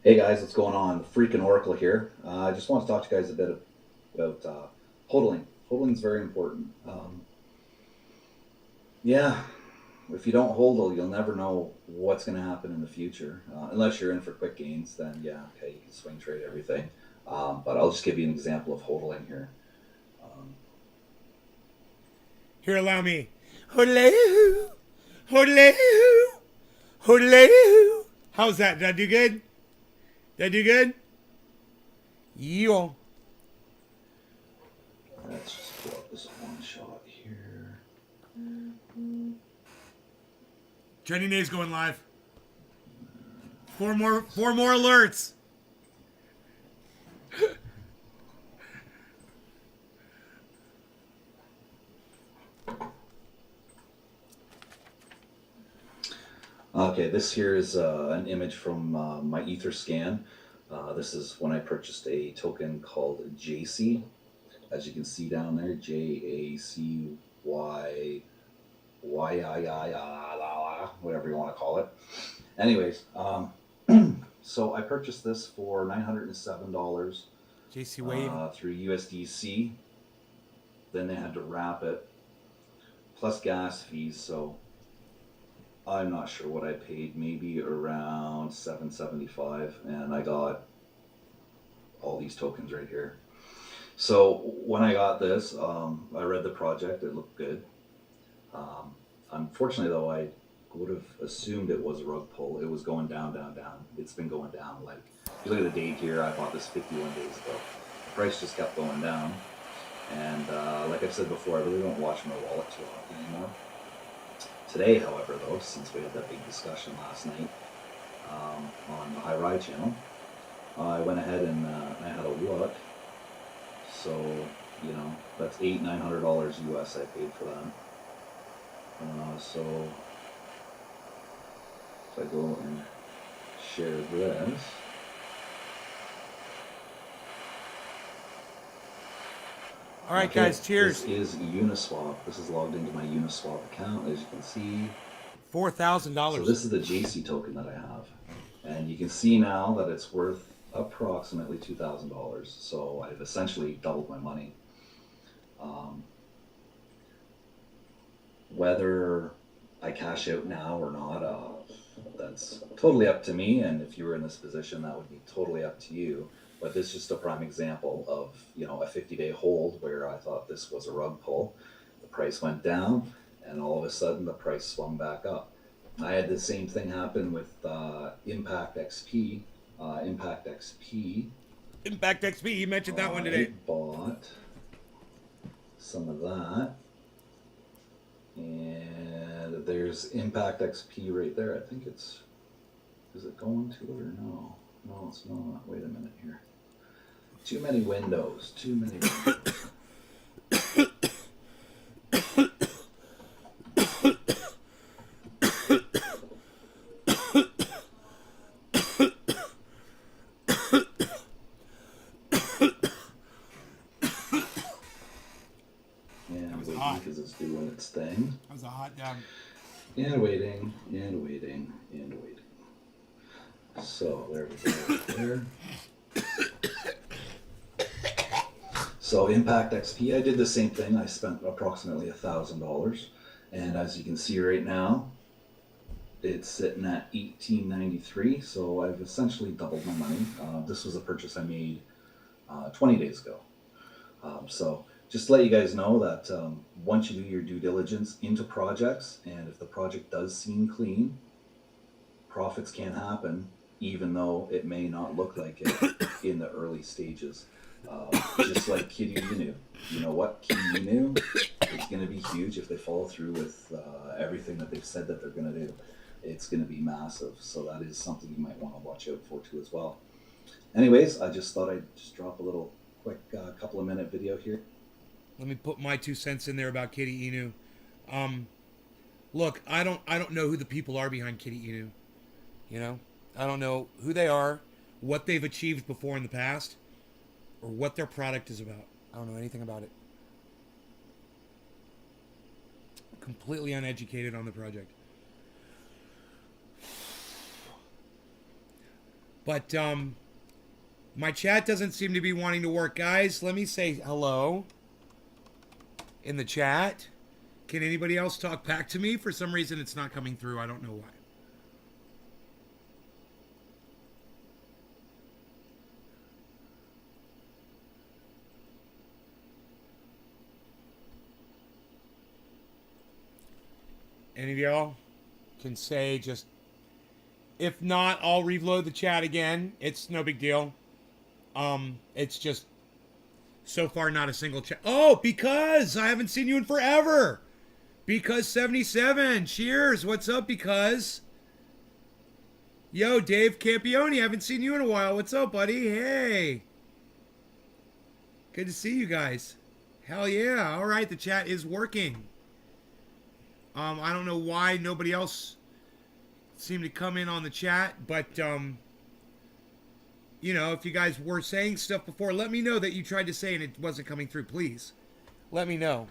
Hey guys, what's going on? Freaking Oracle here. I just want to talk to you guys a bit about hodling. Hodling is very important. Yeah, if you don't hodl, you'll never know what's going to happen in the future. Unless you're in for quick gains, then yeah, okay, you can swing trade everything. But I'll just give you an example of hodling here. Um, Here, allow me. Hoodaloo, hoodaloo, hoodaloo. How's that? Did I do good? Did I do good? Yeah. let's just pull up this one shot here. Trending days going live. Four more alerts. Okay, this here is an image from my Ether scan. This is when I purchased a token called JC. As you can see down there, JACY, whatever you want to call it. Anyways, so I purchased this for $907 JC Wade. through USDC. Then they had to wrap it, plus gas fees. So I'm not sure what I paid, maybe around $775, and I got all these tokens right here. So when I got this, I read the project. It looked good. Unfortunately, though, I would have assumed it was a rug pull. It was going down, down, down. It's been going down. Like, if you look at the date here, I bought this 51 days ago. The price just kept going down. And like I've said before, I really don't watch my wallet too often anymore. Today, however, though, since we had that big discussion last night on the High Ride channel, I went ahead and I had a look. So, you know, that's $900 US I paid for that. So if I go and share this, All right, okay, guys. Cheers. this is Uniswap. This is logged into my Uniswap account, as you can see. So $4,000. this is the JC token that I have. And you can see now that it's worth approximately $2,000. So I've essentially doubled my money. Whether I cash out now or not, that's totally up to me. And if you were in this position, that would be totally up to you. But this is just a prime example of, you know, a 50-day hold where I thought this was a rug pull. The price went down, and all of a sudden the price swung back up. I had the same thing happen with Impact XP. Impact XP. Impact XP. You mentioned that one today. I bought some of that. And there's Impact XP right there. I think it's, is it going to it or no? No, it's not. Wait a minute here. Too many windows. Too many windows. And waiting hot. because it's doing its thing. That was a hot damn. And waiting, and waiting, and waiting. So there we go. There. So Impact XP, I did the same thing. I spent approximately $1,000, and as you can see right now, it's sitting at $18.93. So I've essentially doubled my money. This was a purchase I made 20 days ago. So just to let you guys know that once you do your due diligence into projects, and if the project does seem clean, profits can happen, even though it may not look like it in the early stages. Just like Kitty Inu. You know what? Kitty Inu, it's going to be huge if they follow through with everything that they've said that they're going to do. It's going to be massive. So that is something you might want to watch out for too as well. Anyways, I just thought I'd just drop a little quick couple of minute video here. Let me put my 2 cents in there about Kitty Inu. Look, I don't know who the people are behind Kitty Inu. You know, I don't know who they are, what they've achieved before in the past, or what their product is about. I don't know anything about it. Completely uneducated on the project. But my chat doesn't seem to be wanting to work, guys. Let me say hello in the chat. Can anybody else talk back to me? For some reason, it's not coming through. I don't know why. Any of y'all can say just... If not, I'll reload the chat again. It's no big deal. It's just... So far, not a single chat. Oh, because I haven't seen you in forever. Because 77. Cheers. What's up, because? Yo, Dave Campione. Haven't seen you in a while. What's up, buddy? Hey. Good to see you guys. Hell yeah. All right, the chat is working. I don't know why nobody else seemed to come in on the chat, but, you know, if you guys were saying stuff before, let me know that you tried to say and it wasn't coming through, please. Let me know.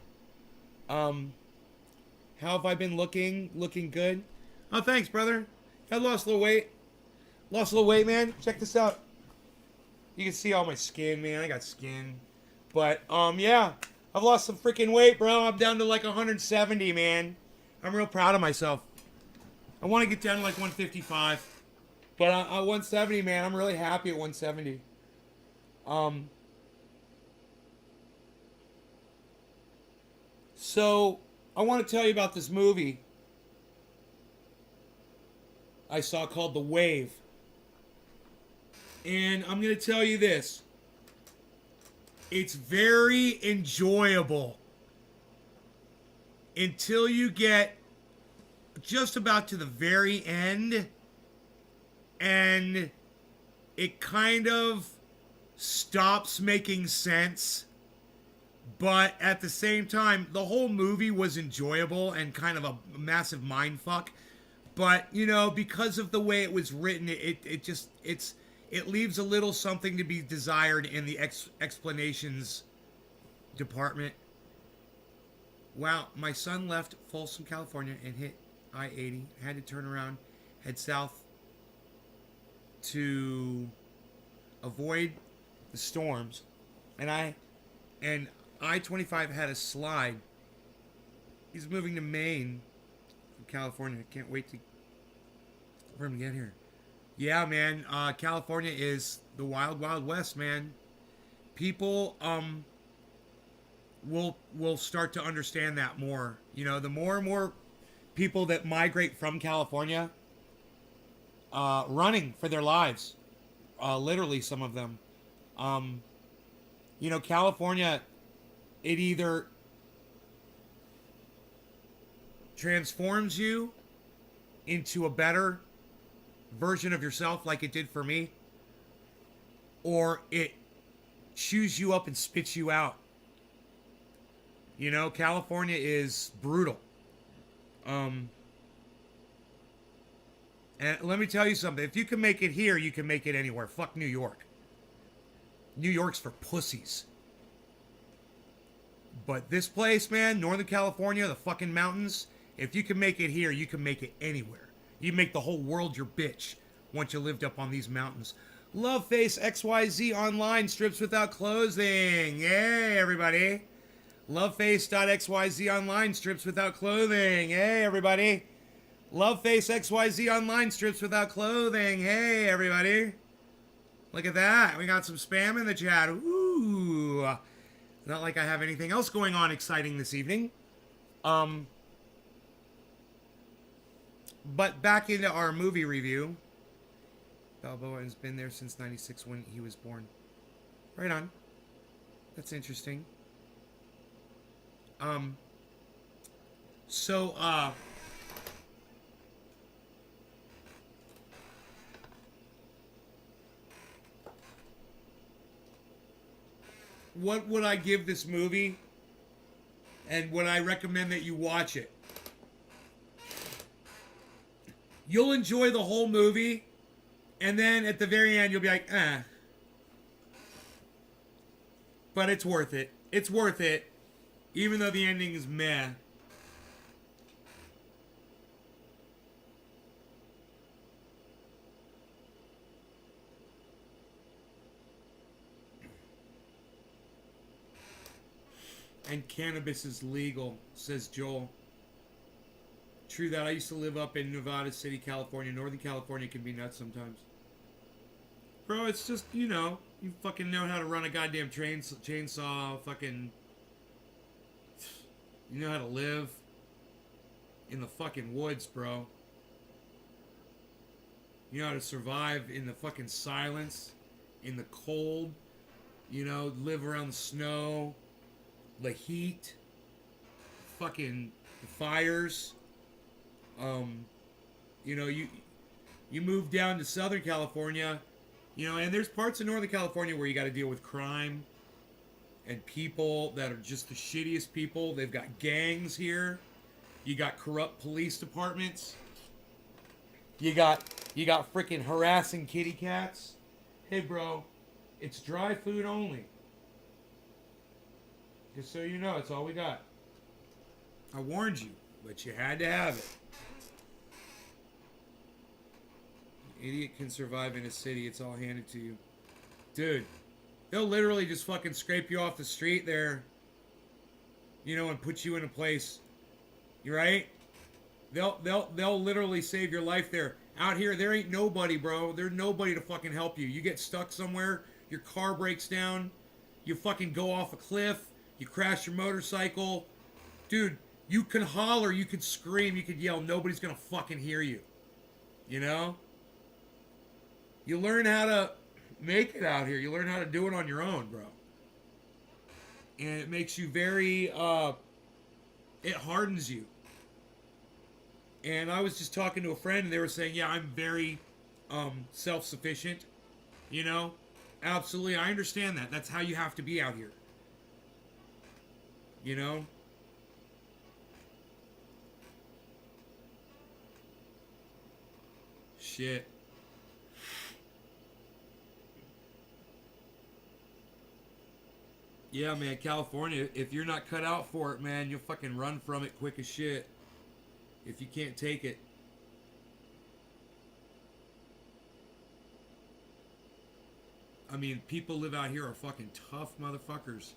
How have I been looking? Looking good? Oh, thanks, brother. I lost a little weight. Lost a little weight, man. Check this out. You can see all my skin, man. I got skin. But, yeah. I've lost some freaking weight, bro. I'm down to like 170, man. I'm real proud of myself. I want to get down to like 155. But at 170, man, I'm really happy at 170. So, I want to tell you about this movie I saw called The Wave. And I'm going to tell you this. It's very enjoyable until you get just about to the very end, and it kind of stops making sense. But at the same time, the whole movie was enjoyable and kind of a massive mind fuck. But, you know, because of the way it was written, it leaves a little something to be desired in the explanations department. Wow, my son left Folsom, California and hit I-80. Had to turn around, head south to avoid the storms. And I-25 had a slide. He's moving to Maine from California. Can't wait for him to get here. Yeah, man. California is the wild, wild west, man. People will start to understand that more. You know, the more and more people that migrate from California, running for their lives, literally some of them. You know, California, it either transforms you into a better version of yourself like it did for me, or it chews you up and spits you out. You know, California is brutal. And let me tell you something. If you can make it here, you can make it anywhere. Fuck New York. New York's for pussies. But this place, man, Northern California, the fucking mountains, if you can make it here, you can make it anywhere. You make the whole world your bitch once you lived up on these mountains. Loveface XYZ online, strips without clothing. Yay, everybody. Loveface.xyz online, strips without clothing. Hey, everybody. Loveface XYZ online, strips without clothing. Hey, everybody. Look at that. We got some spam in the chat. Ooh. Not like I have anything else going on exciting this evening. But back into our movie review. Balboa has been there since 96 when he was born. Right on. That's interesting. What would I give this movie? And would I recommend that you watch it? You'll enjoy the whole movie, and then at the very end you'll be like, eh. But it's worth it. It's worth it. Even though the ending is meh. And cannabis is legal, says Joel. True that. I used to live up in Nevada City, California. Northern California can be nuts sometimes. Bro, it's just, you know, you fucking know how to run a goddamn chainsaw, fucking... You know how to live in the fucking woods, bro. You know how to survive in the fucking silence, in the cold. You know, live around the snow, the heat, fucking the fires. You know, you move down to Southern California, you know, and there's parts of Northern California where you got to deal with crime and people that are just the shittiest people. They've got gangs here. You got corrupt police departments. You got freaking harassing kitty cats. Hey, bro, it's dry food only. Just so you know, it's all we got. I warned you, but you had to have it. Idiot can survive in a city. It's all handed to you. Dude, they'll literally just fucking scrape you off the street there, you know, and put you in a place. You right? They'll literally save your life there. Out here, there ain't nobody, bro. There's nobody to fucking help you. You get stuck somewhere, your car breaks down, you fucking go off a cliff, you crash your motorcycle. Dude, you can holler, you can scream, you can yell. Nobody's gonna fucking hear you. You know? You learn how to make it out here. You learn how to do it on your own, bro. And it makes you very, it hardens you. And I was just talking to a friend and they were saying, yeah, I'm very self-sufficient. You know? Absolutely, I understand that. That's how you have to be out here. You know? Shit. Yeah, man, California, if you're not cut out for it, man, you'll fucking run from it quick as shit. If you can't take it. I mean, people live out here are fucking tough motherfuckers.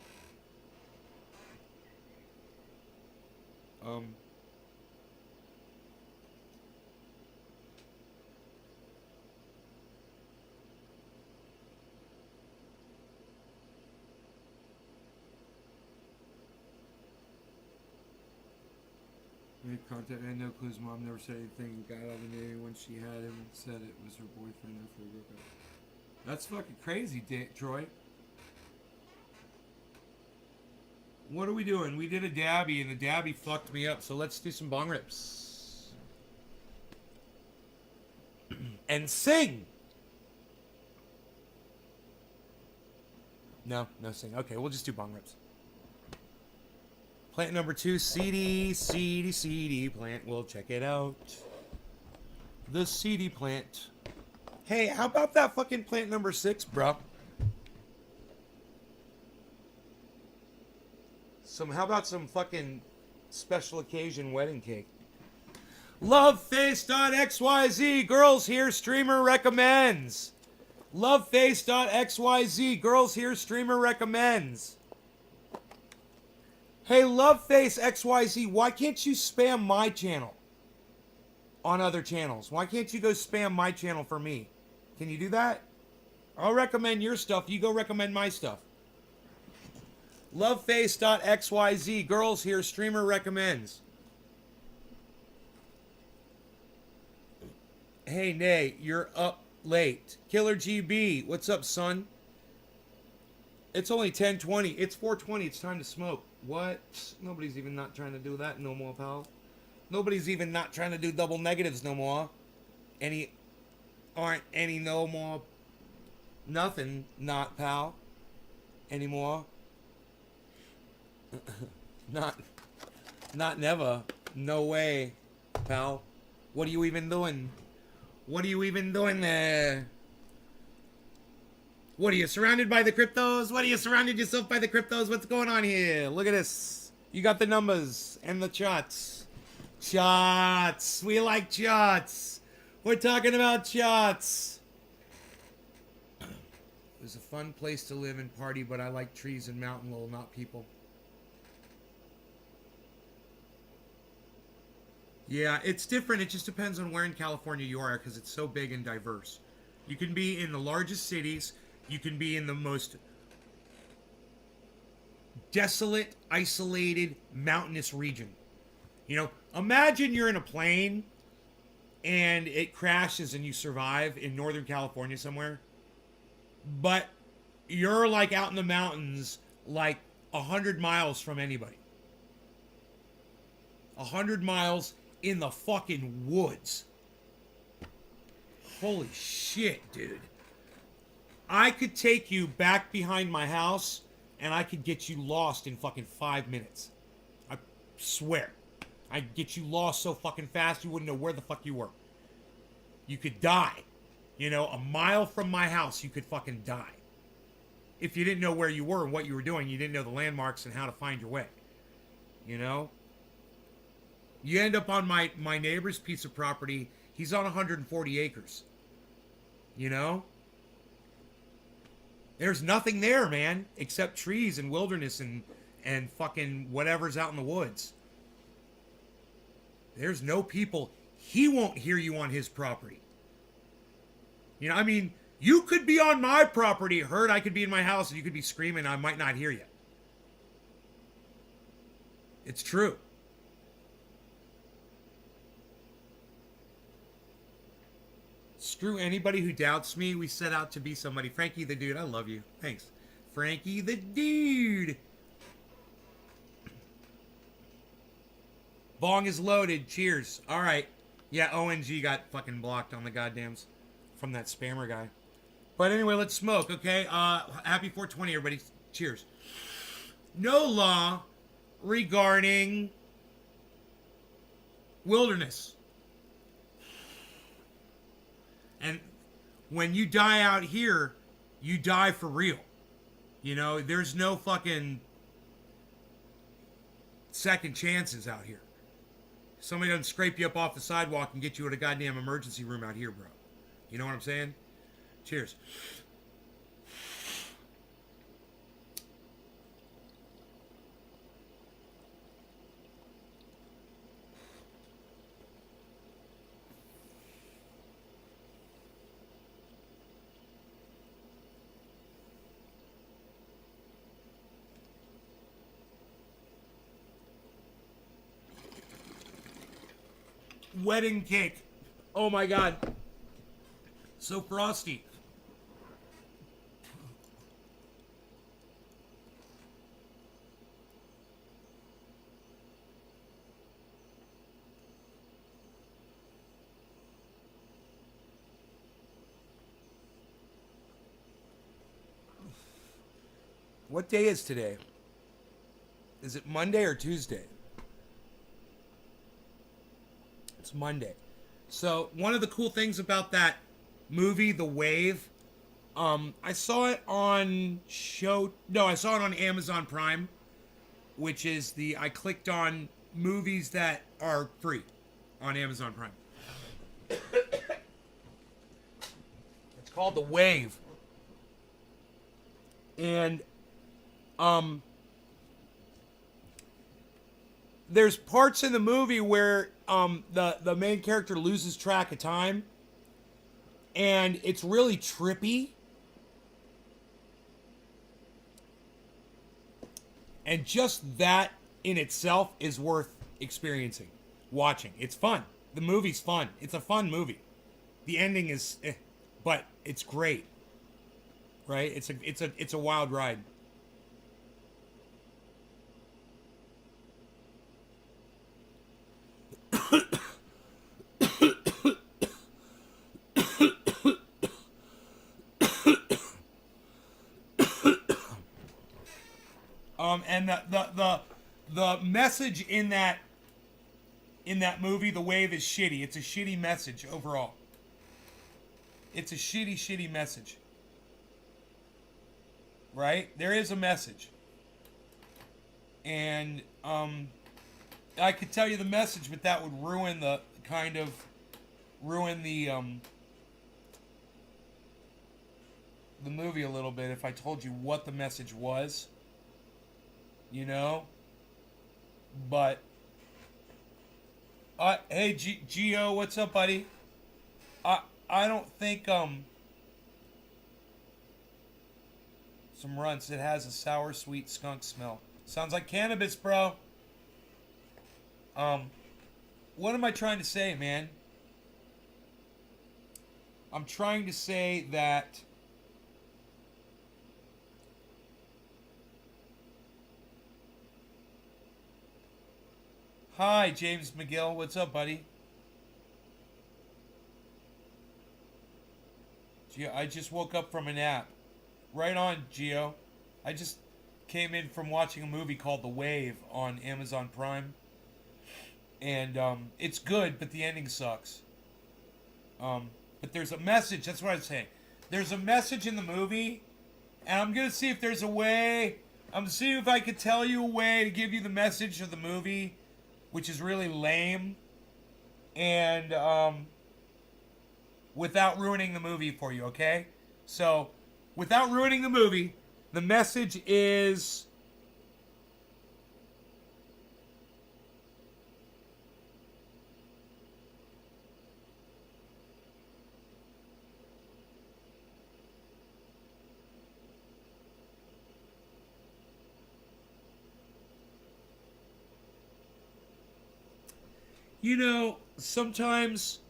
Contact. I had no clues. Mom never said anything. Got out of it when she had him and said it was her boyfriend after we broke up. That's fucking crazy, Troy. What are we doing? We did a dabby and the dabby fucked me up. So let's do some bong rips and sing. No sing. Okay, we'll just do bong rips. Plant number 2, CD plant. We'll check it out. The CD plant. Hey, how about that fucking plant number 6, bro? How about some fucking special occasion wedding cake? Loveface.xyz. Girls here, streamer recommends. Loveface.xyz. Girls here, streamer recommends. Hey, Loveface XYZ, why can't you spam my channel on other channels? Why can't you go spam my channel for me? Can you do that? I'll recommend your stuff. You go recommend my stuff. Loveface.xyz. Girls here, streamer recommends. Hey, Nay, you're up late. Killer GB, what's up, son? It's only 10:20. It's 4:20. It's time to smoke. What? Nobody's even not trying to do that no more, pal. Nobody's even not trying to do double negatives no more. Aren't any no more. Nothing, not, pal. Anymore. Not never. No way, pal. What are you even doing? What are you even doing there? What are you, surrounded by the cryptos? What are you, surrounded yourself by the cryptos? What's going on here? Look at this. You got the numbers and the charts. Charts. We like charts. We're talking about charts. It was a fun place to live and party, but I like trees and mountain lol, not people. Yeah, it's different. It just depends on where in California you are because it's so big and diverse. You can be in the largest cities, you can be in the most desolate, isolated, mountainous region. Imagine you're in a plane and it crashes and you survive in Northern California somewhere, but you're like out in the mountains, like 100 miles from anybody. 100 miles in the fucking woods. Holy shit, dude. I could take you back behind my house and I could get you lost in fucking 5 minutes. I swear. I'd get you lost so fucking fast you wouldn't know where the fuck you were. You could die. A mile from my house, you could fucking die. If you didn't know where you were and what you were doing, you didn't know the landmarks and how to find your way. You know? You end up on my neighbor's piece of property. He's on 140 acres. There's nothing there, man, except trees and wilderness and fucking whatever's out in the woods. There's no people. He won't hear you on his property. You could be on my property, heard I could be in my house, and you could be screaming, I might not hear you. It's true. Screw anybody who doubts me. We set out to be somebody. Frankie the dude, I love you. Thanks. Frankie the dude. Bong is loaded. Cheers. All right. Yeah, ONG got fucking blocked on the goddams from that spammer guy. But anyway, let's smoke, okay? Happy 420, everybody. Cheers. No law regarding wilderness. And when you die out here, you die for real. There's no fucking second chances out here. Somebody doesn't scrape you up off the sidewalk and get you at a goddamn emergency room out here, bro. You know what I'm saying? Cheers. Wedding cake. Oh my god. So frosty. What day is today? Is it Monday or Tuesday? It's Monday. So one of the cool things about that movie, The Wave, I saw it on I saw it on Amazon Prime, which is I clicked on movies that are free on Amazon Prime. It's called The Wave. And there's parts in the movie where the main character loses track of time, and it's really trippy. And just that in itself is worth experiencing, watching. It's fun. The movie's fun. It's a fun movie. The ending is, but it's great. Right? It's a wild ride. And the message in that movie, The Wave, is shitty. It's a shitty message overall. It's a shitty message. Right? There is a message. And I could tell you the message, but that would ruin the movie a little bit if I told you what the message was. But Hey, Gio, what's up, buddy? I don't think some runts. It has a sour, sweet skunk smell. Sounds like cannabis, bro. Um, what am I trying to say, man? I'm trying to say that hi, James McGill. What's up, buddy? Gio, I just woke up from a nap. Right on, Gio. I just came in from watching a movie called The Wave on Amazon Prime. And it's good, but the ending sucks. But there's a message. That's what I'm saying. There's a message in the movie, and I'm gonna see if there's a way. I'm gonna see if I could tell you a way to give you the message of the movie, which is really lame, and without ruining the movie for you. Okay? So, without ruining the movie, the message is. You know, sometimes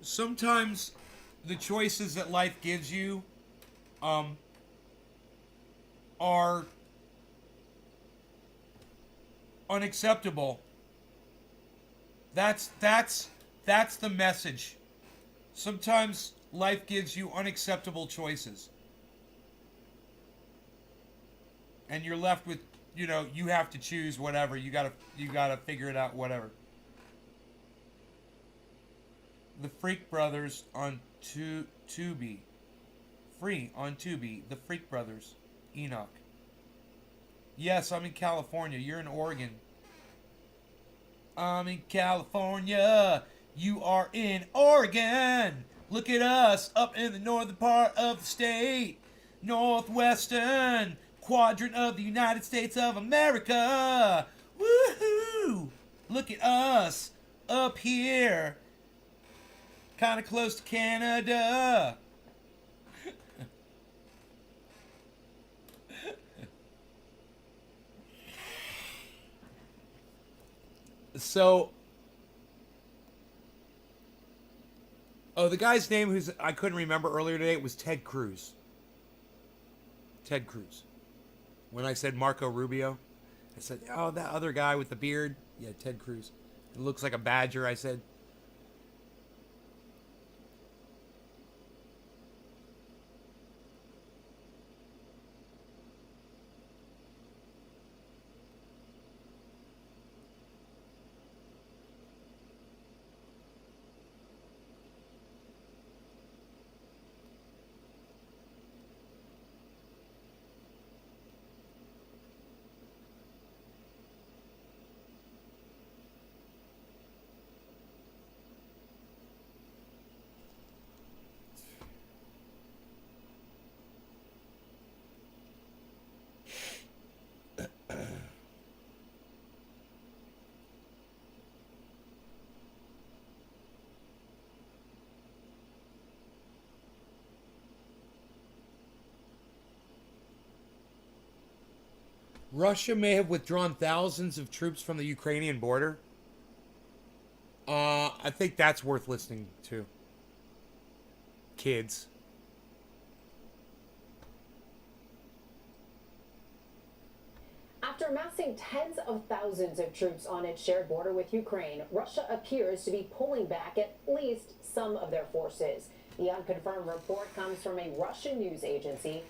the choices that life gives you um, are unacceptable. That's the message. Sometimes life gives you unacceptable choices, and you're left with, you have to choose whatever. You gotta figure it out. Whatever. The Freak Brothers on Tubi. Free on Tubi. The Freak Brothers. Enoch. Yes, I'm in California. You're in Oregon. I'm in California. You are in Oregon. Look at us up in the northern part of the state. Northwestern quadrant of the United States of America. Woohoo! Look at us up here. Kind of close to Canada. So, the guy's name who's I couldn't remember earlier today was Ted Cruz. Ted Cruz. When I said Marco Rubio, I said, oh, that other guy with the beard. Yeah, Ted Cruz. It looks like a badger, I said. Russia may have withdrawn thousands of troops from the Ukrainian border. I think that's worth listening to. Kids. After amassing tens of thousands of troops on its shared border with Ukraine, Russia appears to be pulling back at least some of their forces. The unconfirmed report comes from a Russian news agency.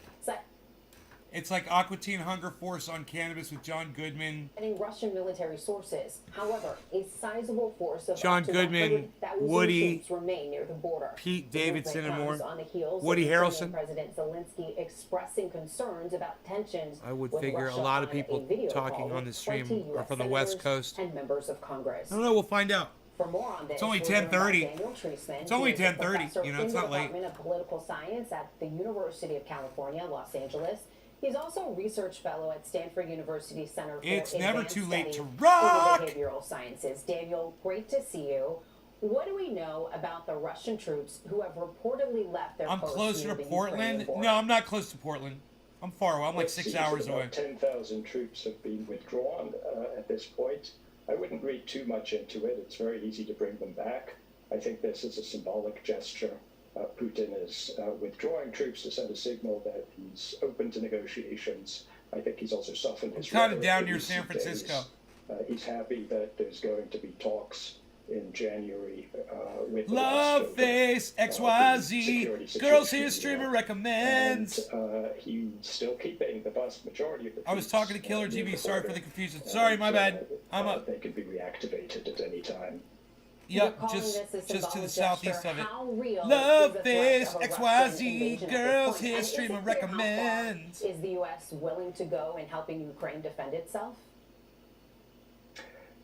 It's like Aqua Teen Hunger Force on cannabis with John Goodman. Russian military sources. However, a sizable force of John Goodman, Woody, troops remain near the border. Pete Davidson, and more. On the heels Woody of Harrelson. President Zelensky expressing concerns about tensions. I would with figure Russia a lot of on people a video talking call on the stream 20 are from the US West senators Coast. and members of Congress. I don't know. We'll find out. For more on this, It's only we're joined by 10:30. Daniel Treisman. It's only He is a 10:30. professor You know, in it's the not late. Department of Political Science at the University of California, Los Angeles. He's also a research fellow at Stanford University Center for It's never Advanced too late Study to rock! over Behavioral Sciences. Daniel, great to see you. What do we know about the Russian troops who have reportedly left their I'm posts closer near to the Portland. Ukrainian border? No, I'm not close to Portland. I'm far away. I'm like It 6 seems hours that away. about 10,000 troops have been withdrawn at this point. I wouldn't read too much into it. It's very easy to bring them back. I think this is a symbolic gesture. Putin is withdrawing troops to send a signal that he's open to negotiations. I think he's also softened his Kind of rhetoric down in near recent San Francisco. days. He's happy that there's going to be talks in January with the Love West over, face, the XYZ. security Girls situation here, in streamer Europe. recommends. And he's still keeping the vast majority of the I was troops, talking to Killer near GB. the Sorry for border. the confusion. Sorry, my bad. I'm up. They can be reactivated at any time. You're Yep, calling just this a to the symbolic southeast gesture. of it. How real Love is the threat face, of a Russian XYZ. invasion at this Girls point? here, And is it streamer clear how far recommends. Is the U.S. willing to go in helping Ukraine defend itself?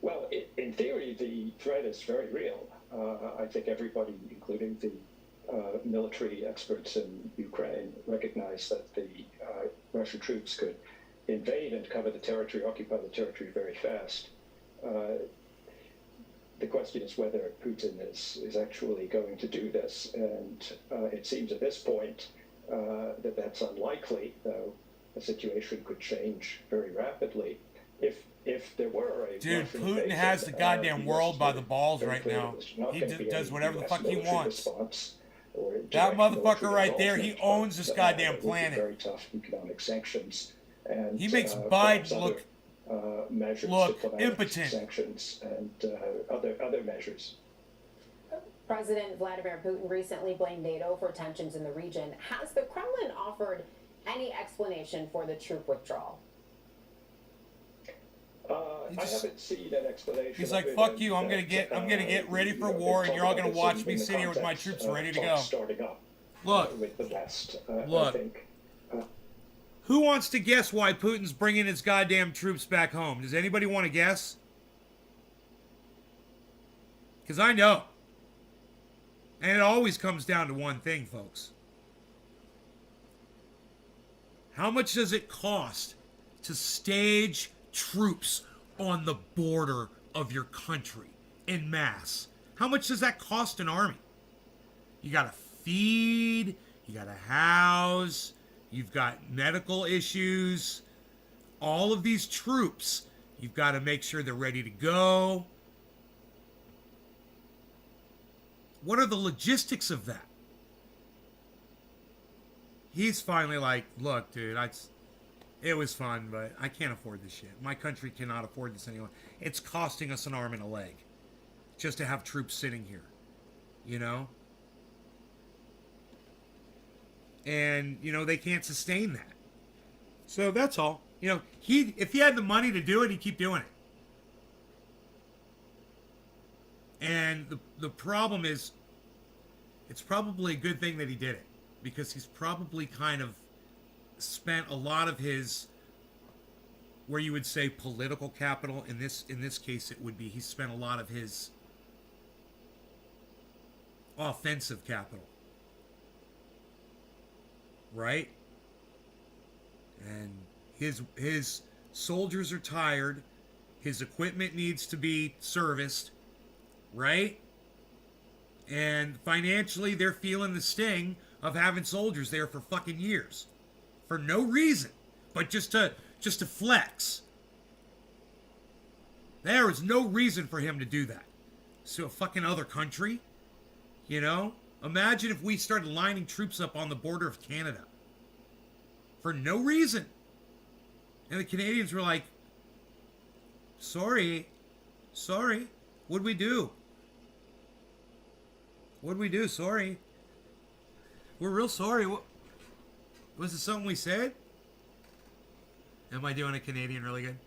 Well, in theory, the threat is very real. I think everybody, including the military experts in Ukraine, recognize that the Russian troops could invade and cover the territory, occupy the territory very fast. The question is whether Putin is actually going to do this, and it seems at this point that that's unlikely, though the situation could change very rapidly. If there were a Dude, Russian Putin invasion, has the goddamn US world by would the balls very right clearly now. there's not He going to be does any whatever the US fuck he military wants. response or That direct motherfucker military right there, he involvement, owns this but, goddamn it would be planet. Very tough economic sanctions, and He makes perhaps Biden other, measures, look diplomatic impotent. sanctions, and other measures. President Vladimir Putin recently blamed NATO for tensions in the region. Has the Kremlin offered any explanation for the troop withdrawal? I haven't seen an explanation. He's of like, it, "Fuck and you! I'm gonna get ready for war, and you're all gonna watch me sit here with my troops ready to go." Starting up, Look, with the West, look. I think. Who wants to guess why Putin's bringing his goddamn troops back home? Does anybody want to guess? Because I know. And it always comes down to one thing, folks. How much does it cost to stage troops on the border of your country en masse? How much does that cost an army? You got to feed, you got to house, you've got medical issues. All of these troops, you've got to make sure they're ready to go. What are the logistics of that? He's finally like, look, dude, it was fun, but I can't afford this shit. My country cannot afford this anymore. It's costing us an arm and a leg just to have troops sitting here, you know? And, you know, they can't sustain that. So that's all. You know, if he had the money to do it, he'd keep doing it. And the problem is, it's probably a good thing that he did it, because he's probably kind of spent a lot of his, where you would say political capital, in this case it would be, he spent a lot of his offensive capital, right? And his soldiers are tired, his equipment needs to be serviced, right? And financially, they're feeling the sting of having soldiers there for fucking years, for no reason, but just to flex. There is no reason for him to do that. So a fucking other country, you know? Imagine if we started lining troops up on the border of Canada for no reason, and the Canadians were like, "Sorry, what'd we do? What'd we do? Sorry. We're real sorry. What, was it something we said?" Am I doing a Canadian really good?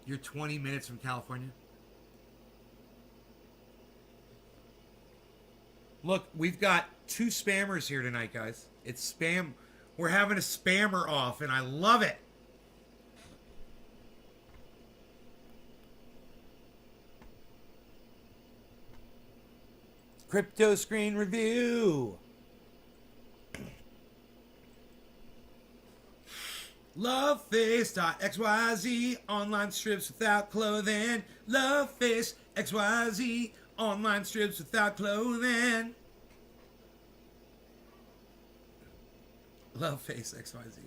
You're 20 minutes from California. Look, we've got 2 spammers here tonight, guys. It's spam. We're having a spammer off, and I love it. Crypto screen review. Loveface.xyz, online strips without clothing. Loveface XYZ, online strips without clothing. Loveface XYZ.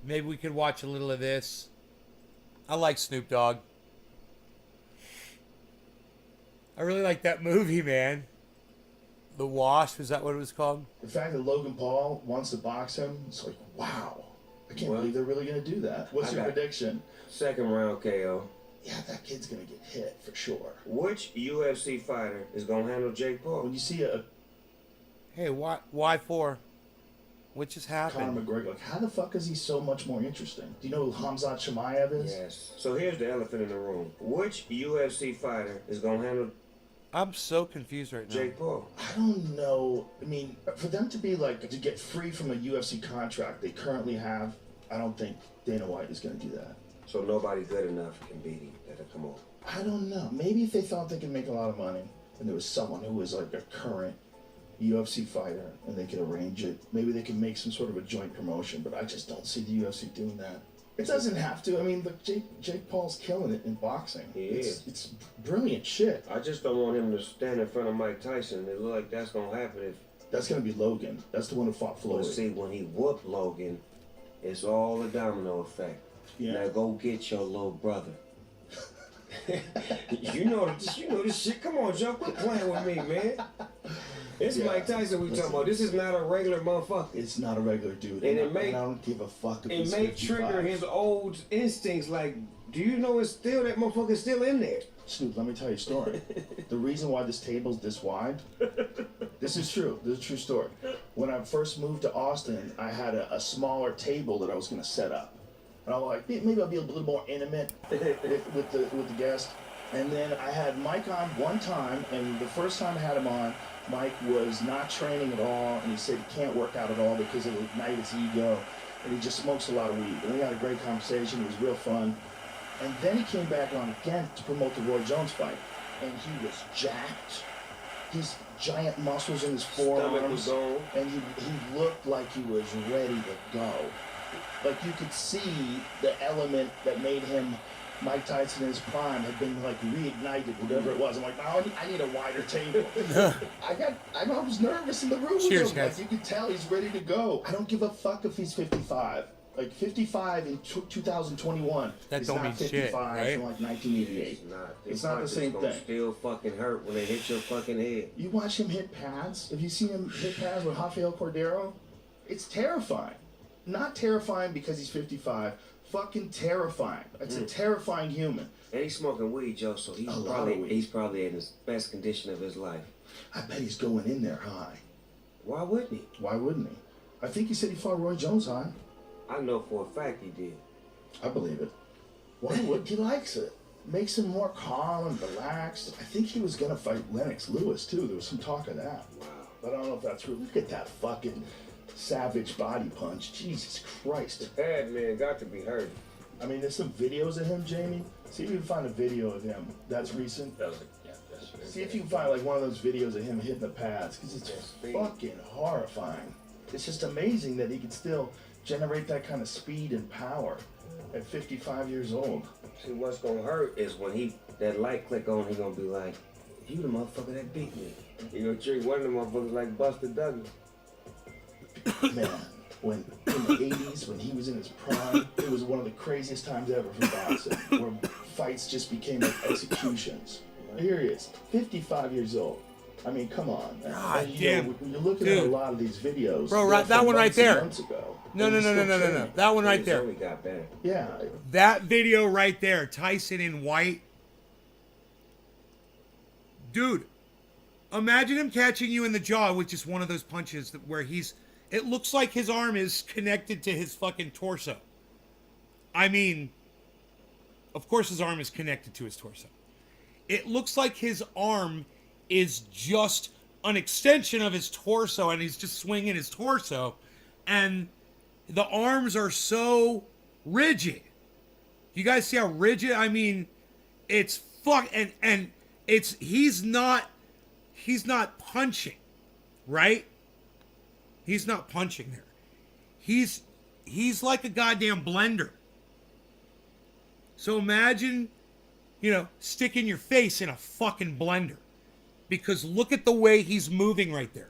Maybe we could watch a little of this. I like Snoop Dogg. I really like that movie, man. The Wash, was that what it was called? The fact that Logan Paul wants to box him, it's like, wow. I can't believe they're really going to do that. What's your prediction? Second round KO. Yeah, that kid's going to get hit for sure. Which UFC fighter is going to handle Jake Paul? When you see a Hey, why for? What just Conor happened? McGregor, like, how the fuck is he so much more interesting? Do you know who Hamzat Chimaev is? Yes. So here's the elephant in the room. Which UFC fighter is going to handle I'm so confused right now. Jake Paul? I don't know. I mean, for them to be like, to get free from a UFC contract they currently have, I don't think Dana White is going to do that. So nobody good enough can beat him. That'll come on. I don't know. Maybe if they thought they could make a lot of money and there was someone who was like a current UFC fighter and they could arrange it, maybe they could make some sort of a joint promotion, but I just don't see the UFC doing that. It doesn't have to. I mean, look, Jake Paul's killing it in boxing. He is. It's brilliant shit. I just don't want him to stand in front of Mike Tyson. It look like that's going to happen if... That's going to be Logan. That's the one who fought Floyd. Well, see, when he whooped Logan, it's all a domino effect. Yeah. Now go get your little brother. you know this shit. Come on, Joe. Quit playing with me, man. It's Mike Tyson we talking about. This is not a regular motherfucker. It's not a regular dude. And I don't give a fuck if It he's may 55. trigger his old instincts. Like, do you know it's still that motherfucker's still in there? Snoop, let me tell you a story. The reason why this table's this wide, this is true. This is a true story. When I first moved to Austin, I had a smaller table that I was going to set up. And I was like, maybe I'll be a little more intimate with the guest. And then I had Mike on one time, and the first time I had him on, Mike was not training at all, and he said he can't work out at all because it would ignite his ego, and he just smokes a lot of weed. And we had a great conversation. It was real fun. And then he came back on again to promote the Roy Jones fight, and he was jacked. His giant muscles in his Stomach was forearms, gone. and he looked like he was ready to go. Like you could see the element that made him Mike Tyson in his prime had been like reignited, whatever it was. I'm like, oh, I need a wider table. I was nervous in the room with Cheers, him. guys. Like you could tell he's ready to go. I don't give a fuck if he's 55. Like 55 in 2021 That is don't not mean 55 shit, right? from like 1988. It's not the same gonna thing. Still fucking hurt when they hit your fucking head. You watch him hit pads. Have you seen him hit pads with Rafael Cordero? It's terrifying. Not terrifying because he's 55. Fucking terrifying. It's a terrifying human. And he's smoking weed, Joe, so A lot of weed. he's probably in his best condition of his life. I bet he's going in there high. Why wouldn't he? Why wouldn't he? I think he said he fought Roy Jones high. I know for a fact he did. I believe it. Why would he likes it? Makes him more calm and relaxed. I think he was gonna fight Lennox Lewis too. There was some talk of that. Wow. But I don't know if that's true. Look at that fucking savage body punch. Jesus Christ. Bad man got to be hurt. I mean, there's some videos of him, Jamie. See if you can find a video of him that's recent. See if you can find like one of those videos of him hitting the pads, because it's fucking horrifying. It's just amazing that he can still generate that kind of speed and power at 55 years old. See, what's gonna hurt is when that light click on, he gonna be like, you the motherfucker that beat me. You know, treat one of the motherfuckers like Buster Douglas. Man, when in the 80s, when he was in his prime, it was one of the craziest times ever for boxing, where fights just became like executions. Here he is, 55 years old. I mean, come on, man. God And, damn. When you're looking at a Dude. lot of these videos, Bro, they're right- that from one right months and there. months ago, No. and he's still training. That one right He's there. only got better. Yeah, That video right there, Tyson in white. Dude, Imagine him catching you in the jaw with just one of those punches where it looks like his arm is connected to his fucking torso. I mean, of course his arm is connected to his torso. It looks like his arm is just an extension of his torso and he's just swinging his torso. And the arms are so rigid. You guys see how rigid? I mean, it's and it's he's not punching, right? He's not punching there. He's like a goddamn blender. So imagine, sticking your face in a fucking blender. Because look at the way he's moving right there.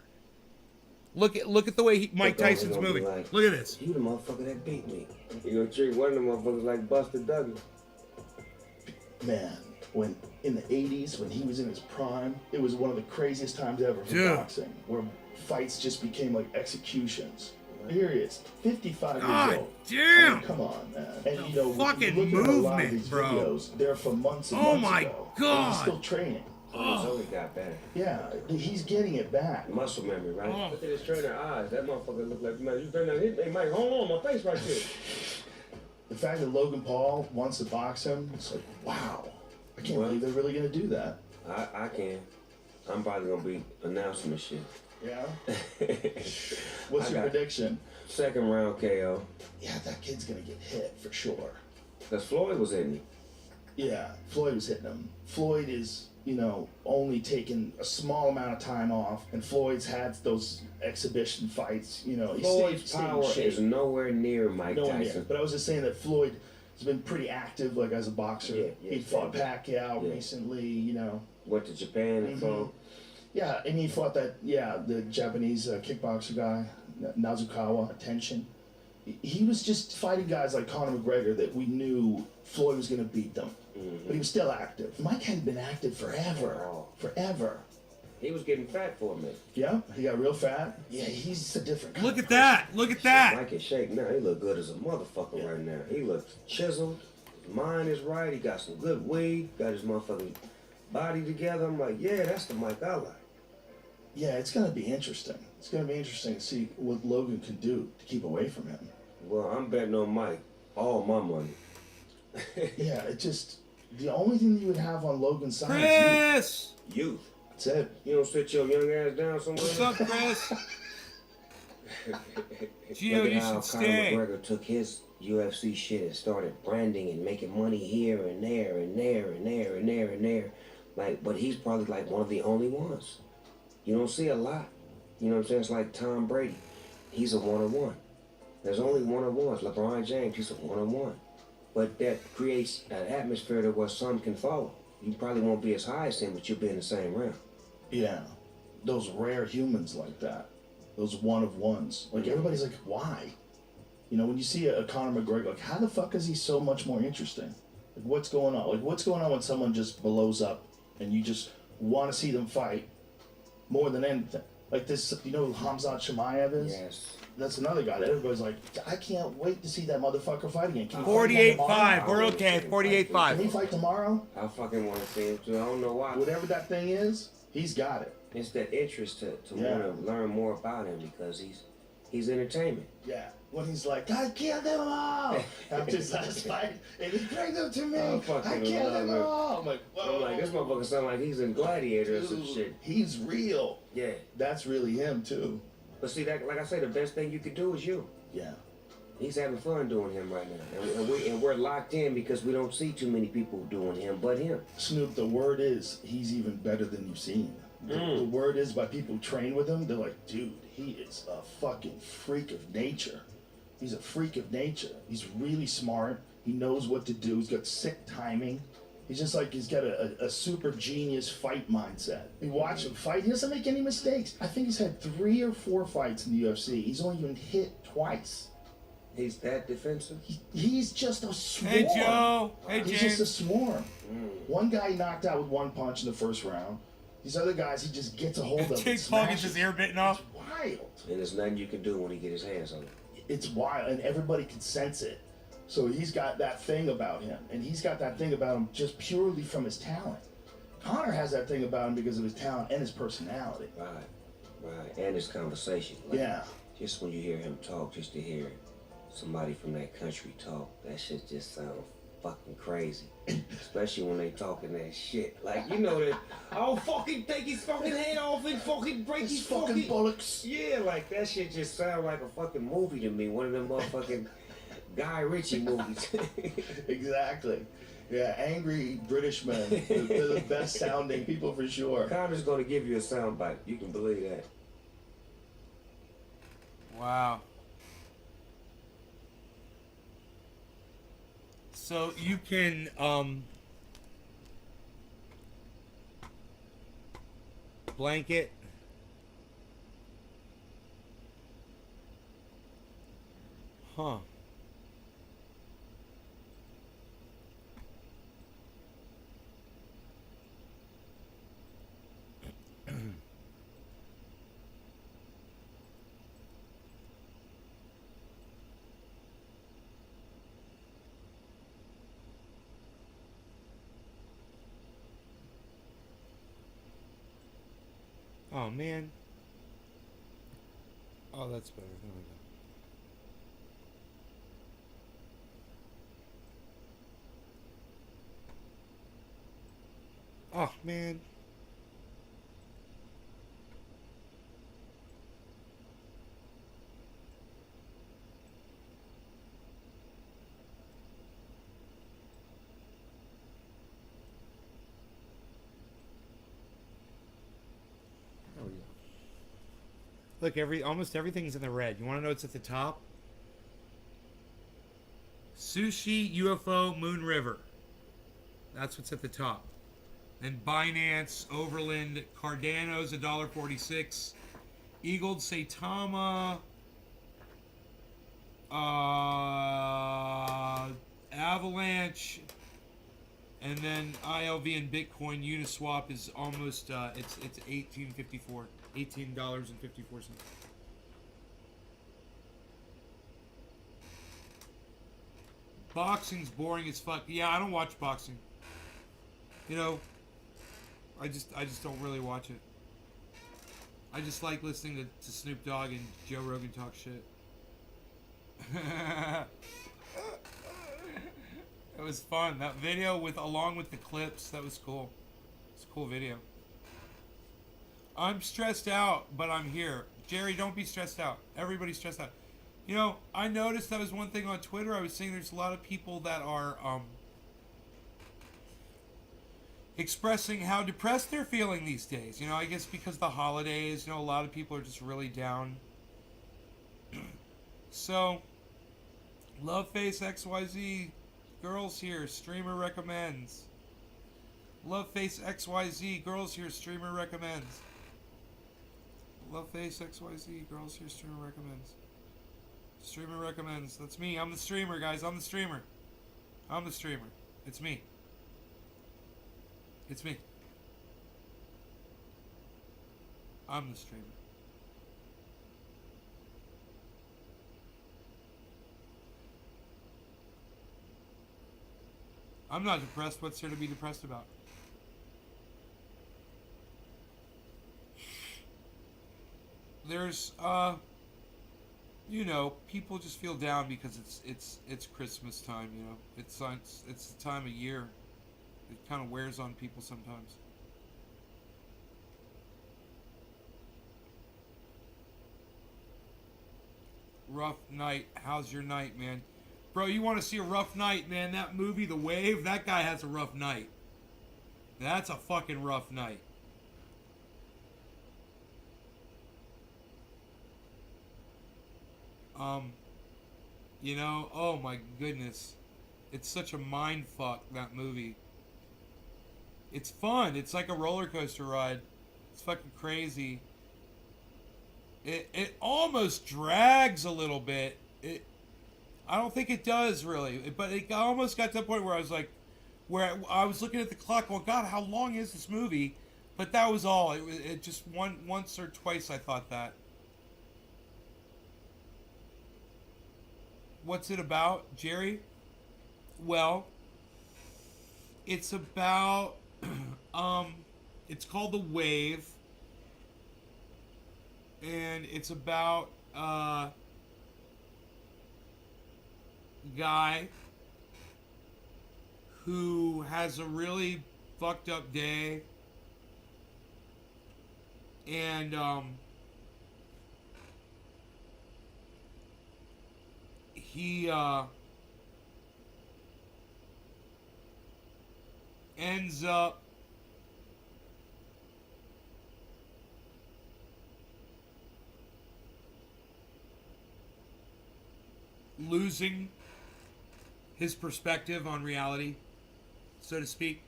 Look at the way Mike Tyson's moving. Like, look at this. You the motherfucker that beat me. You gonna treat one of them motherfuckers like Buster Douglas. Man, when in the 80s, when he was in his prime, it was one of the craziest times ever for Dude. boxing, where fights just became like executions. Here he is, 55 years God old. damn. I mean, come on, man. And The fucking you look at a lot of movement, these bro. videos, they're from months and Oh months my ago. And God. he's still training. He's only got better. Yeah, he's getting it back. Muscle memory, right? Oh. Look at his trainer eyes. That motherfucker look like, man, you turn that hit. Hey, Mike, hold on, my face right there. The fact that Logan Paul wants to box him, it's like, wow. I can't believe they're really going to do that. I can. I'm probably gonna be announcing this shit. Yeah? What's your prediction? Second round KO. Yeah, that kid's going to get hit for sure. Cause Floyd was in me. Yeah, Floyd was hitting him. Floyd is, only taking a small amount of time off, and Floyd's had those exhibition fights. He Floyd's stayed in power shape. is nowhere near Mike Nowhere Tyson. near. But I was just saying that Floyd has been pretty active, like as a boxer. Yeah, he fought yeah. Pacquiao Yeah. recently. Went to Japan and fought. Yeah, and he fought the Japanese kickboxer guy, Nazukawa Tenshin. He was just fighting guys like Conor McGregor that we knew Floyd was going to beat them. But he was still active. Mike hadn't been active forever. Oh. Forever. He was getting fat for a minute. Yeah, he got real fat. Yeah, he's a different kind Look of at that. Look at that. Mike is shake now. He look good as a motherfucker right now. He looks chiseled. His mind is right. He got some good weed. Got his motherfucking body together. I'm like, yeah, that's the Mike I like. Yeah, it's going to be interesting. It's going to be interesting to see what Logan can do to keep away from him. Well, I'm betting on Mike. All my money. Yeah, it just... The only thing that you would have on Logan's side is Chris. Youth. That's it. You don't sit your young ass down somewhere. What's up, Chris? Gio, Look at you how should Conor stay. McGregor took his UFC shit and started branding and making money here and there and there and there and there and there. Like, but he's probably like one of the only ones. You don't see a lot. You know what I'm saying? It's like Tom Brady. He's a one-on-one. There's only one-on-ones. LeBron James, he's a one-on-one. But that creates an atmosphere to where some can follow. You probably won't be as high as him, but you'll be in the same round. Yeah. Those rare humans like that. Those one-of-ones. Like, everybody's like, why? When you see a Conor McGregor, like, how the fuck is he so much more interesting? Like, what's going on? Like, what's going on when someone just blows up and you just want to see them fight more than anything? Like this, who Khamzat Chimaev is? Yes. That's another guy that everybody's like, I can't wait to see that motherfucker fight again. Can he fight again 48-5. tomorrow? We're okay. Can he 48-5. fight tomorrow? I fucking want to see him too. I don't know why. Whatever that thing is, he's got it. It's that interest to Yeah. want to learn more about him because he's entertainment. Yeah. When he's like, I killed them all after his last fight, and he bring them to me. I I fucking killed love them it. all. I'm like, whoa. I'm like, this motherfucker sound like he's in Gladiator or some Dude, shit. he's real. Yeah. That's really him too. But see, that, like I say, the best thing you could do is you. Yeah. He's having fun doing him right now. And we're locked in because we don't see too many people doing him but him. Snoop, the word is he's even better than you've seen. The word is by people who train with him, they're like, dude, he is a fucking freak of nature. He's a freak of nature. He's really smart. He knows what to do. He's got sick timing. He's just like, he's got a super genius fight mindset. You watch him fight, he doesn't make any mistakes. I think he's had 3 or 4 fights in the UFC. He's only been hit twice. He's that defensive? He's just a swarm. Hey, Joe. Hey, He's just a James. swarm. One guy he knocked out with 1 punch in the first round. These other guys, he just gets a hold of. Jake Paul gets his ear bitten off. It's wild. And there's nothing you can do when he get his hands on it. It's wild, and everybody can sense it. So he's got that thing about him, and he's got that thing about him just purely from his talent. Connor has that thing about him because of his talent and his personality. Right. And his conversation. Like, Yeah. Just when you hear him talk, just to hear somebody from that country talk, that shit just sounds fucking crazy. Especially when they talking that shit. Like, you know that, I'll fucking take his fucking head off and fucking break his fucking bullocks. Yeah, like that shit just sound like a fucking movie to me. One of them motherfucking Guy Ritchie movies. Exactly. Yeah, angry British men. They're the best sounding people for sure. Connor's gonna give you a soundbite. You can believe that. Wow. So you can blanket. Huh. Oh man. Oh, that's better. There we go. Oh man. Oh yeah. Look, almost everything's in the red. You want to know what's at the top? Sushi, UFO, Moon River. That's what's at the top. Then Binance, Overland, Cardano's $1.46. Eagled Saitama, Avalanche, and then ILV and Bitcoin Uniswap is almost it's $18.54. $18.54. Boxing's boring as fuck. Yeah, I don't watch boxing. You know, I just don't really watch it. I just like listening to Snoop Dogg and Joe Rogan talk shit. It was fun. That video along with the clips, that was cool. It's a cool video. I'm stressed out, but I'm here. Jerry, don't be stressed out. Everybody's stressed out. You know, I noticed that was one thing on Twitter. I was seeing there's a lot of people that are expressing how depressed they're feeling these days. You know, I guess because the holidays, you know, a lot of people are just really down. So, Loveface XYZ, girls here, streamer recommends. Loveface XYZ, girls here, streamer recommends. Loveface XYZ, girls here, streamer recommends. Streamer recommends. That's me. I'm the streamer, guys. I'm the streamer. I'm the streamer. It's me. It's me. I'm the streamer. I'm not depressed. What's there to be depressed about? There's you know, people just feel down because it's Christmas time, you know. It's the time of year. It kind of wears on people sometimes. Rough night. How's your night, man? Bro, you want to see a rough night, man? That movie, The Wave, that guy has a rough night. That's a fucking rough night. You know, oh my goodness. It's such a mind fuck, that movie. It's fun. It's like a roller coaster ride. It's fucking crazy. It almost drags a little bit. I don't think it does really, but it almost got to the point where I was like, where I was looking at the clock, well, God, how long is this movie? But that was all. It just once or twice I thought that. What's it about, Jerry? Well, it's about It's called The Wave, and it's about a guy who has a really fucked up day, and he ends up losing his perspective on reality, so to speak.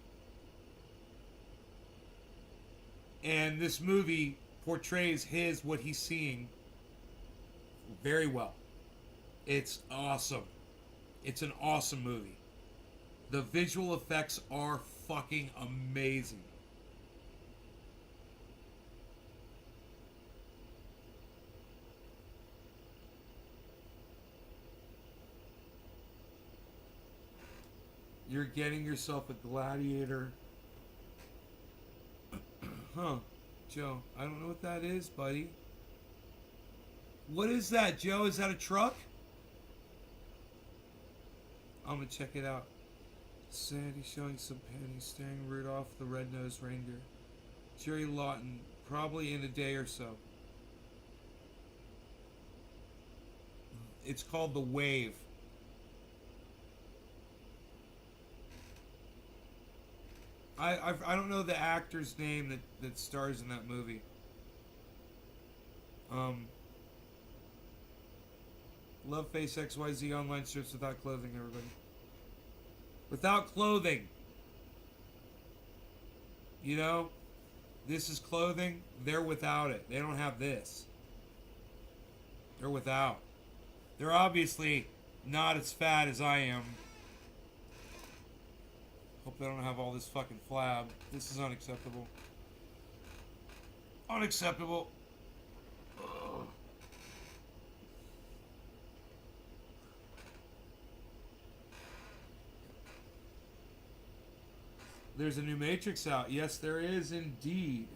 And this movie portrays what he's seeing very well. It's awesome. It's an awesome movie. The visual effects are fucking amazing. You're getting yourself a gladiator. Huh, Joe, I don't know what that is, buddy. What is that, Joe? Is that a truck? I'm gonna check it out. Sandy showing some panties, staring Rudolph the red-nosed reindeer. Jerry Lawton, probably in a day or so. It's called The Wave. I don't know the actor's name that stars in that movie. Love Face XYZ online strips without clothing, everybody. Without clothing. You know, this is clothing. They're without it. They don't have this. They're without. They're obviously not as fat as I am. Hope they don't have all this fucking flab. This is unacceptable. Unacceptable. Ugh. There's a new Matrix out. Yes, there is indeed.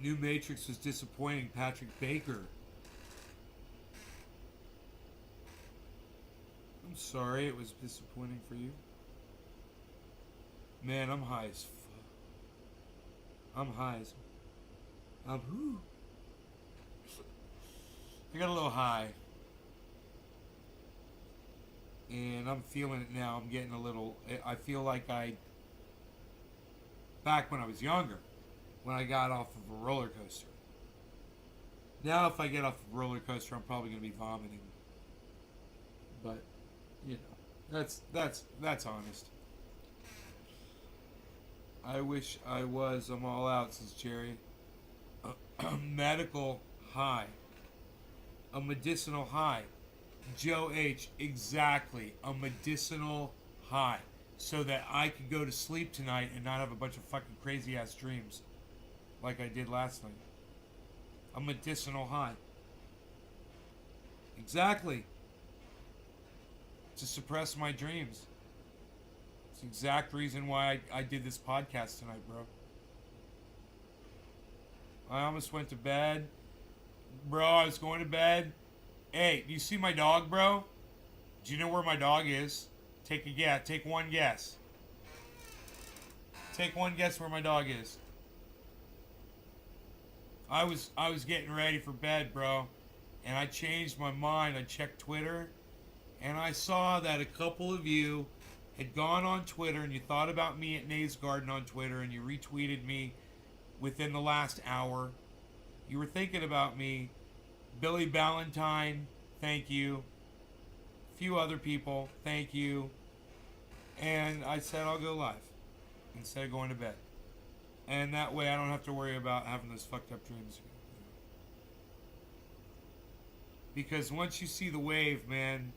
New Matrix was disappointing. Patrick Baker. I'm sorry it was disappointing for you. Man, I'm high as fuck. I'm high as... whoo. I got a little high. And I'm feeling it now. I'm getting a little... I feel like back when I was younger, when I got off of a roller coaster. Now if I get off of a roller coaster, I'm probably going to be vomiting. But, you know, that's honest. I wish I was. I'm all out, says Jerry. Medical high. A medicinal high. Joe H. Exactly. A medicinal high. So that I could go to sleep tonight and not have a bunch of fucking crazy ass dreams. Like I did last night. A medicinal high. Exactly. To suppress my dreams. It's the exact reason why I did this podcast tonight, bro. I almost went to bed. Bro, I was going to bed. Hey, do you see my dog, bro? Do you know where my dog is? Take a guess. Take one guess. Take one guess where my dog is. I was getting ready for bed, bro. And I changed my mind. I checked Twitter. And I saw that a couple of you had gone on Twitter and you thought about me at Nays Garden on Twitter and you retweeted me within the last hour. You were thinking about me. Billy Ballantyne, thank you. A few other people, thank you. And I said I'll go live instead of going to bed. And that way I don't have to worry about having those fucked up dreams again. Because once you see the wave, man,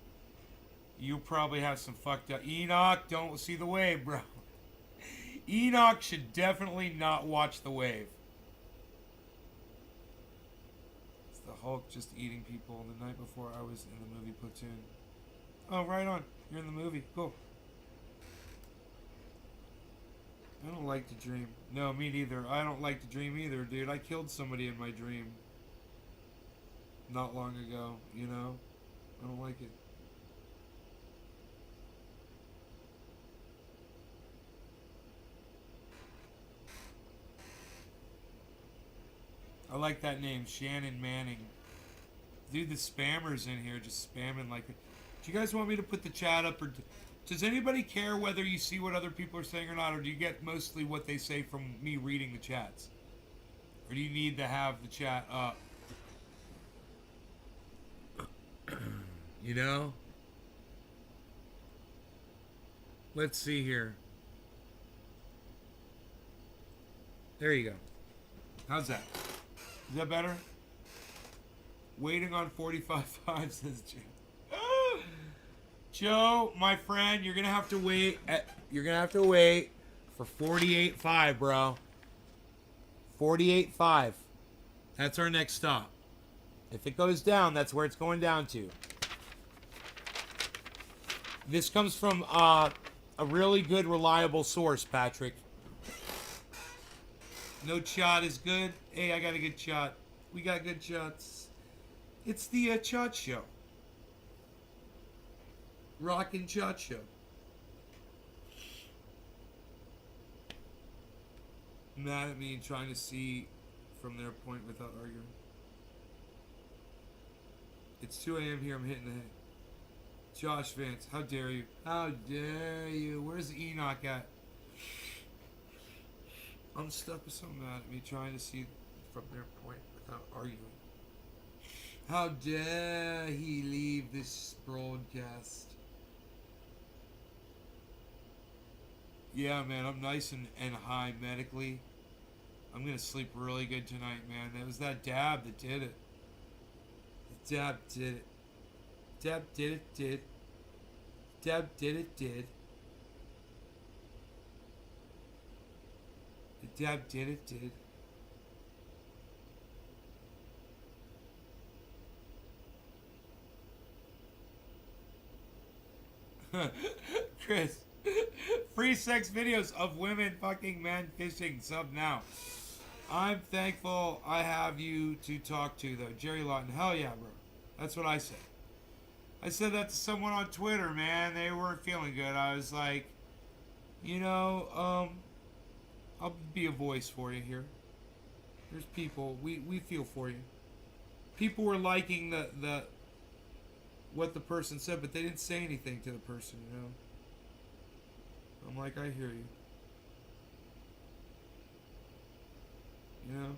you'll probably have some fucked up. Enoch, don't see the wave, bro. Enoch should definitely not watch the wave. It's the Hulk just eating people the night before I was in the movie Platoon. Oh, right on. You're in the movie. Cool. I don't like to dream. No, me neither. I don't like to dream either, dude. I killed somebody in my dream not long ago, you know? I don't like it. I like that name, Shannon Manning. Dude, the spammers in here just spamming like... Do you guys want me to put the chat up? Or does anybody care whether you see what other people are saying or not? Or do you get mostly what they say from me reading the chats? Or do you need to have the chat up? You know? Let's see here. There you go. How's that? Is that better? Waiting on 45.5 says Joe. Joe, my friend, you're gonna have to wait. You're gonna have to wait for 48.5, bro. 48.5. That's our next stop. If it goes down, that's where it's going down to. This comes from a really good, reliable source, Patrick. No shot is good. Hey, I got a good shot. We got good shots. It's the Chot Show. Rockin' Chot Show. Mad at me and trying to see from their point without arguing. It's 2 a.m. here. I'm hitting the head. Josh Vance, how dare you? How dare you? Where's Enoch at? I'm stuck with so mad at me trying to see from their point without arguing. How dare he leave this broadcast? Yeah, man, I'm nice and high medically. I'm gonna sleep really good tonight, man. It was that dab that did it. The dab did it. Dab did it, did. Dab did it, did. The dab did it, did. Chris, free sex videos of women fucking men fishing. Sub now. I'm thankful I have you to talk to, though. Jerry Lawton. Hell yeah, bro. That's what I said. I said that to someone on Twitter, man. They weren't feeling good. I was like, you know, I'll be a voice for you here. There's people. We feel for you. People were liking the what the person said, but they didn't say anything to the person, you know. I'm like, I hear you. You know?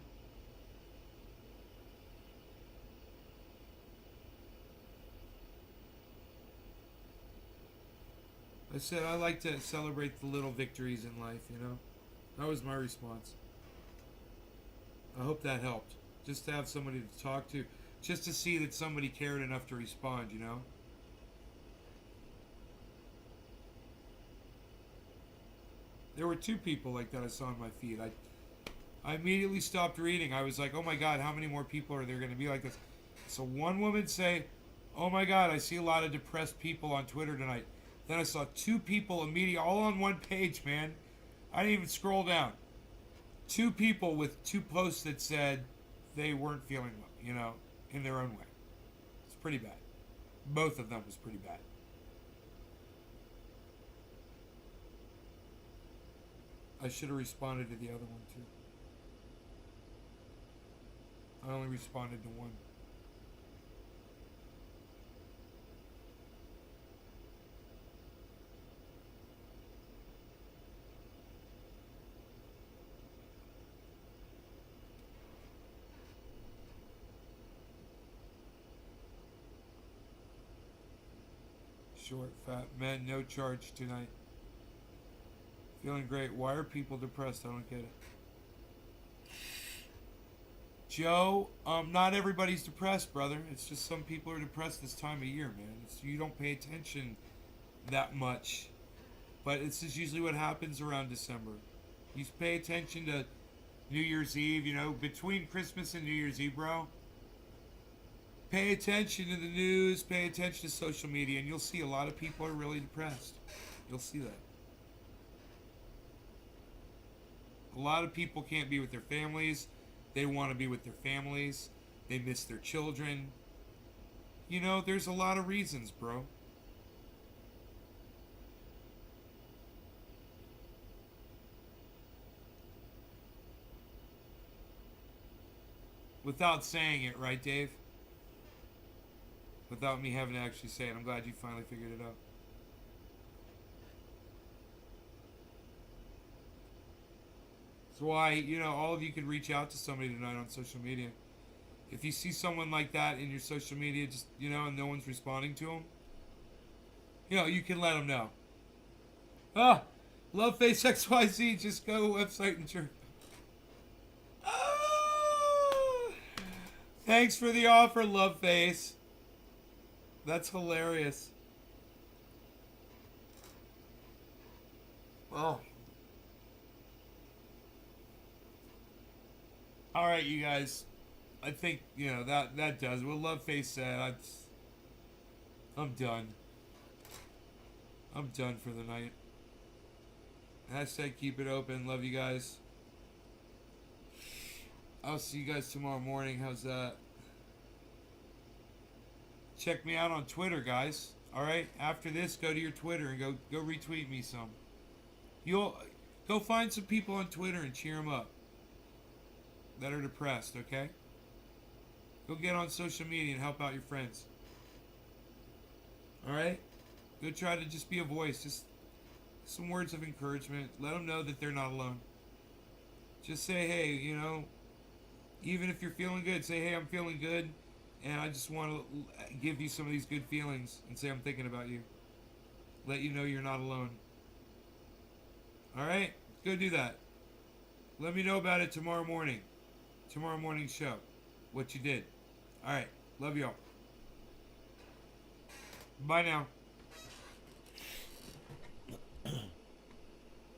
I said I like to celebrate the little victories in life, you know? That was my response. I hope that helped. Just to have somebody to talk to. Just to see that somebody cared enough to respond, you know? There were 2 people like that I saw on my feed. I immediately stopped reading. I was like, oh my God, how many more people are there going to be like this? So one woman say, oh my God, I see a lot of depressed people on Twitter tonight. Then I saw 2 people immediately, all on one page, man. I didn't even scroll down. 2 people with 2 posts that said they weren't feeling well, you know, in their own way. It's pretty bad. Both of them was pretty bad. I should have responded to the other one too. I only responded to one. Short, fat men, no charge tonight. Feeling great. Why are people depressed? I don't get it. Joe, not everybody's depressed, brother. It's just some people are depressed this time of year, man. You don't pay attention that much. But this is usually what happens around December. You pay attention to New Year's Eve, between Christmas and New Year's Eve, bro. Pay attention to the news, pay attention to social media, and you'll see a lot of people are really depressed. You'll see that. A lot of people can't be with their families. They want to be with their families. They miss their children. There's a lot of reasons, bro. Without saying it, right, Dave? Without me having to actually say it. I'm glad you finally figured it out. That's why, all of you can reach out to somebody tonight on social media. If you see someone like that in your social media, just, and no one's responding to them, you can let them know. Loveface XYZ, just go to the website and check. Thanks for the offer, Loveface. That's hilarious. Oh. All right, you guys. I think, that does. What Loveface said, I'm done. I'm done for the night. Hashtag keep it open. Love you guys. I'll see you guys tomorrow morning. How's that? Check me out on Twitter, guys. Alright? After this, go to your Twitter and go retweet me some. You'll go find some people on Twitter and cheer them up that are depressed, okay? Go get on social media and help out your friends. Alright? Go try to just be a voice. Just some words of encouragement. Let them know that they're not alone. Just say, hey, even if you're feeling good, say, hey, I'm feeling good, and I just want to give you some of these good feelings and say I'm thinking about you. Let you know you're not alone. Alright? Go do that. Let me know about it tomorrow morning. Tomorrow morning's show. What you did. Alright. Love y'all. Bye now.